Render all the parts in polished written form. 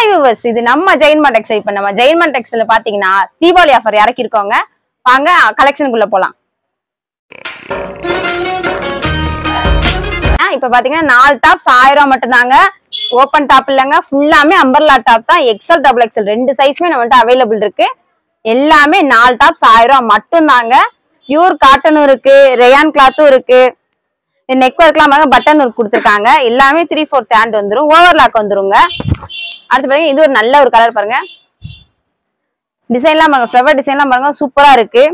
Hi viewers, இது நம்ம ஜெயின்மார்ட் textile. இப்ப நம்ம ஜெயின்மார்ட் டெக்ஸ்டைல்ல பாத்தீங்கன்னா தீபாவளி ஆஃபர் இறக்கி இருக்கோங்க. வாங்க கலெக்ஷனுக்குள்ள போலாம். இப்ப பாத்தீங்கன்னா 4 டாப்ஸ் 1000 ரூபாய் மட்டும் தாங்க. ஓபன் டாப் இல்லங்க, ஃபுல்லாமே அம்பர்லா டாப் தான். எக்ஸ்எல் டபுள் எக்ஸ்எல் ரெண்டு சைஸ்மே நம்மள்ட்ட அவைலபிள் இருக்கு. எல்லாமே 4 டாப்ஸ் 1000 ரூபாய் மட்டும் தாங்க. பியூர் காட்டனும் இருக்கு, ரேயான் கிளாத்தும் இருக்கு. நெக் ஒர்க்லாம் பாருங்க, பட்டன் ஒர்க் கொடுத்துருக்காங்க. எல்லாமே 3/4 ஹேண்ட் வந்துடும், ஓவர்லாக் வந்துருங்க. அடுத்து பாருங்க, இது ஒரு நல்ல ஒரு கலர் பாருங்க. டிசைன்லாம் பாருங்க, ஃப்ளவர் டிசைன்லாம் பாருங்க, சூப்பரா இருக்கு.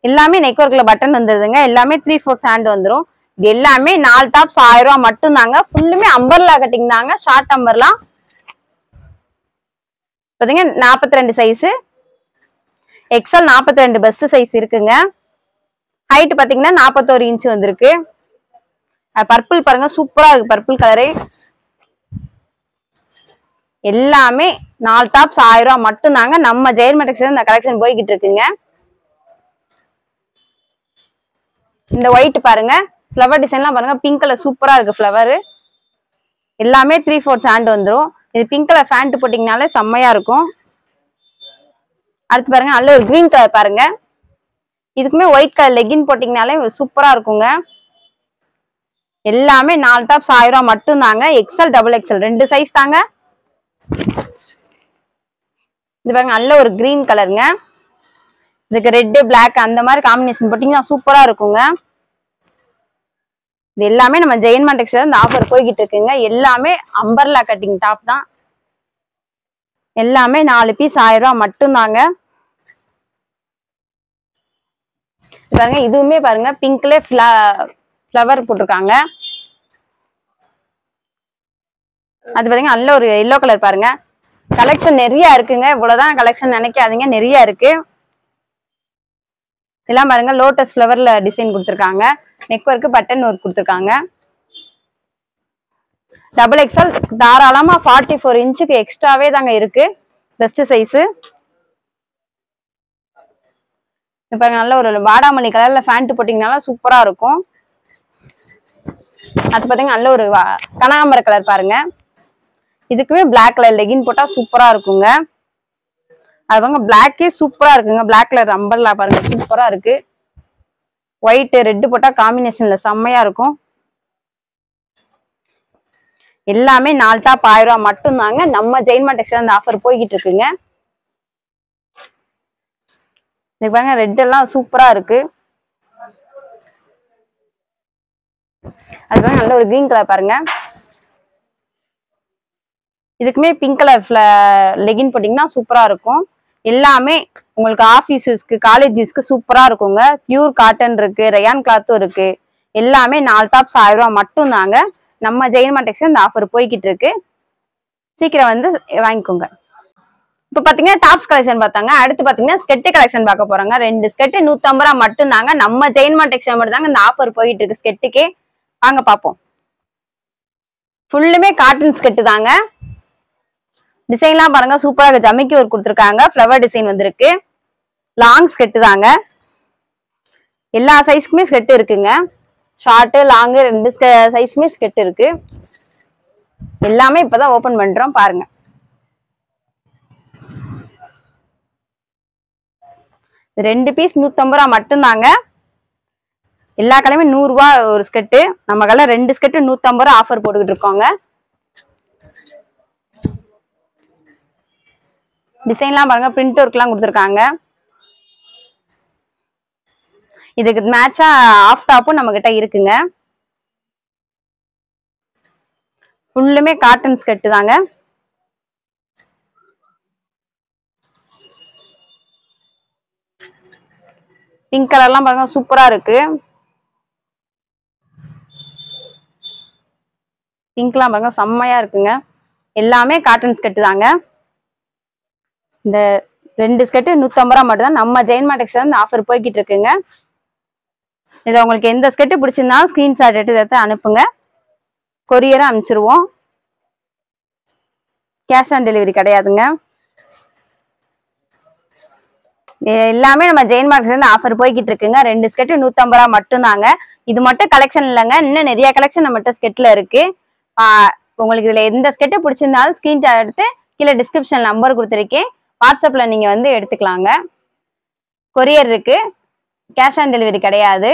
எல்லாமே நெக் ஒர்க்ல பட்டன் வந்துருதுங்க. எல்லாமே 3/4 ஹேண்ட் வந்துடும். இது எல்லாமே 4 டாப்ஸ் 1000 ரூபாய் மட்டும் தாங்க. ஃபுல்லுமே அம்பர்லா கட்டிங் தாங்க, ஷார்ட் அம்பர்லா. பாத்தீங்க 42 சைஸ், எக்ஸ்எல் 42 பெஸ்ட் சைஸ் இருக்குங்க. ஹைட் பாத்தீங்கன்னா 41 இன்ச் வந்திருக்கு. பர்பிள் பாருங்க, சூப்பரா இருக்கு பர்பிள் கலரு. எல்லாமே 4 டாப்ஸ் 1000 ரூபாய் மட்டும் தாங்க. நம்ம ஜெயின்மார்ட் டெக்ஸ்டைல்ல இந்த கலெக்ஷன் போய்கிட்டு இருக்குங்க. இந்த ஒயிட் பாருங்க, ஃப்ளவர் டிசைன்லாம் பாருங்க, பிங்க் கலர் சூப்பரா இருக்கு ஃப்ளவர். எல்லாமே 3/4 ஹேண்ட் வந்துடும். இது பிங்க் கலர் பேண்ட் போட்டீங்கனாலே செம்மையா இருக்கும். அடுத்து பாருங்க, நல்ல ஒரு கிரீன் கலர் பாருங்க. இதுக்குமே ஒயிட் கலர் லெகின் போட்டீங்கனாலே சூப்பரா இருக்குங்க. எல்லாமே 4 டாப்ஸ் 1000 ரூபாய் மட்டும் தாங்க. எக்ஸ்எல் டபுள் எக்ஸ்எல் ரெண்டு சைஸ் தாங்க. இது பாருங்க, நல்ல ஒரு கிரீன் கலருங்க. இதுக்கு ரெட் பிளாக் அந்த மாதிரி காம்பினேஷன் போட்டீங்கன்னா சூப்பரா இருக்குங்க. இது எல்லாமே நம்ம ஜெயின்மார்ட் டெக்ஸ்டைல்ல இந்த ஆஃபர் போய்கிட்டு இருக்குங்க. எல்லாமே அம்பர்லா கட்டிங் டாப் தான். எல்லாமே 4 பீஸ் 1000 ரூபாய் மட்டும் தாங்க. பாருங்க, இதுவுமே பாருங்க பிங்க்ல ஃப்ளவர் போட்டிருக்காங்க. அது பாத்தீங்கன்னா நல்ல ஒரு எல்லோ கலர் பாருங்க. கலெக்ஷன் நிறைய இருக்குங்க. இவ்வளவுதான் கலெக்ஷன் நினைக்காதீங்க, நிறைய இருக்கு. எல்லாம் பாருங்க, லோட்டஸ் ஃப்ளவர்ல டிசைன் கொடுத்துருக்காங்க. நெக் ஒர்க் பட்டன் ஒர்க் கொடுத்துருக்காங்க. டபுள் எக்ஸ்எல் தாராளமா 44 இன்ச்சுக்கு எக்ஸ்ட்ராவே தாங்க இருக்கு. Best size. பாருங்க, நல்ல ஒரு வாடாமல்லி கலர்ல பேண்ட் போட்டீங்கனால சூப்பரா இருக்கும். அது பாத்தீங்கன்னா நல்ல ஒரு கனகாம்பர கலர் பாருங்க. இதுக்குமே பிளாக் கலர் லெகின் போட்டா சூப்பரா இருக்குங்க. அது பாருங்க, பிளாக்கே சூப்பரா இருக்குங்க. பிளாக் கலர் அம்பர்லா பாருங்க, சூப்பரா இருக்கு. ஒயிட் ரெட் போட்டா காம்பினேஷன்ல செம்மையா இருக்கும். எல்லாமே 4 டாப் 1000 ரூபாய் மட்டும் தாங்க. நம்ம ஜெயின்மார்ட் டெக்ஸ்டைல்ல அந்த ஆஃபர் போய்கிட்டு இருக்குங்க. இது பாருங்க, ரெட் எல்லாம் சூப்பரா இருக்கு. அது பாருங்க, நல்ல ஒரு கிரீன் கலர் பாருங்க. இதுக்குமே பிங்க் கலர் லெகின் போட்டீங்கன்னா சூப்பரா இருக்கும். எல்லாமே உங்களுக்கு ஆஃபீஸ் யூஸ்க்கு, காலேஜ் யூஸ்க்கு சூப்பரா இருக்குங்க. பியூர் காட்டன் இருக்கு, ரேயான் கிளாத்தும் இருக்கு. எல்லாமே 4 டாப்ஸ் 1000 ரூபாய் மட்டும் தாங்க. நம்ம ஜெயின்மார்ட் டெக்ஸ்டைல்ல இந்த ஆஃபர் போய்கிட்டு இருக்கு. சீக்கிரம் வந்து வாங்கிக்கோங்க. இப்ப பாத்தீங்கன்னா டாப்ஸ் கலெக்ஷன் பார்த்தாங்க. அடுத்து பாத்தீங்கன்னா ஸ்கெட் கலெக்ஷன் பார்க்க போறாங்க. 2 ஸ்கெட் 150 ரூபாய் மட்டும் தாங்க. நம்ம ஜெயின்மார்ட் டெக்ஸ்டைல் மட்டும் தாங்க இந்த ஆஃபர் போயிட்டு இருக்கு ஸ்கெட்டுக்கு. வாங்க பாப்போம். ஃபுல்லுமே காட்டன் ஸ்கெட் தாங்க. டிசைன்லாம் பாருங்க, சூப்பரா இருக்கு. ஜமிக்கி ஒர்க் கொடுத்துருக்காங்க, ஃப்ளவர் டிசைன் வந்திருக்கு. லாங் ஸ்கெட் தாங்க. எல்லா சைஸ்க்குமே ஸ்கெட் இருக்குங்க. ஷார்ட் லாங் ரெண்டு சைஸ்க்குமே ஸ்கெட் இருக்கு. எல்லாமே இப்பதான் ஓபன் பண்றோம் பாருங்க. ரெண்டு பீஸ் 150 ரூபாய் மட்டும் தாங்க. எல்லா கடையுமே 100 ரூபாய் ஒரு ஸ்கெட்டு. நம்ம கடை 2 ஸ்கெட்டு 150 ரூபாய் ஆஃபர் போட்டுக்கிட்டு இருக்கோங்க. டிசைன்லாம் பாருங்க, பிரிண்ட் ஒர்க்லாம் கொடுத்துருக்காங்க. இதுக்கு மேட்சா ஆஃப் டாப்பும் நம்ம கிட்ட இருக்குங்க. ஃபுல்லுமே காட்டன் ஸ்கெட் தாங்க. பிங்க் கலர்லாம் பாருங்க, சூப்பரா இருக்கு. பிங்க்லாம் பாருங்க, செம்மையா இருக்குங்க. எல்லாமே காட்டன் ஸ்கெட் தாங்க. இந்த 2 ஸ்கெட்டு 150 ரூபாய் மட்டும் தான். நம்ம ஜெயின்மார்ட் டெக்ஸ்டைல்ல இந்த ஆஃபர் போய்கிட்டு இருக்குங்க. இது உங்களுக்கு எந்த ஸ்கெட்டு பிடிச்சிருந்தாலும் ஸ்கிரீன்ஷாட் எடுத்து அனுப்புங்க. கொரியரா அனுப்பிச்சிருவோம். கேஷ் ஆன் டெலிவரி கிடையாதுங்க. எல்லாமே நம்ம ஜெயின்மார்ட் டெக்ஸ்டைல்ல ஆஃபர் போய்கிட்டு இருக்குங்க. 2 ஸ்கெட்டு 150 ரூபாய் மட்டும் தாங்க. இது மட்டும் கலெக்ஷன் இல்லைங்க, இன்னும் நிறைய கலெக்ஷன் நம்மகிட்ட ஸ்கெட்ல இருக்கு. உங்களுக்கு இதுல எந்த ஸ்கெட்டு பிடிச்சிருந்தாலும் ஸ்கிரீன்ஷாட் எடுத்து கீழே டிஸ்கிரிப்ஷன் நம்பர் கொடுத்துருக்கேன், வாட்ஸ்அப்ல நீங்க வந்து எடுத்துக்கலாங்க. கொரியர் இருக்கு, கேஷ் ஆன் டெலிவரி கிடையாது.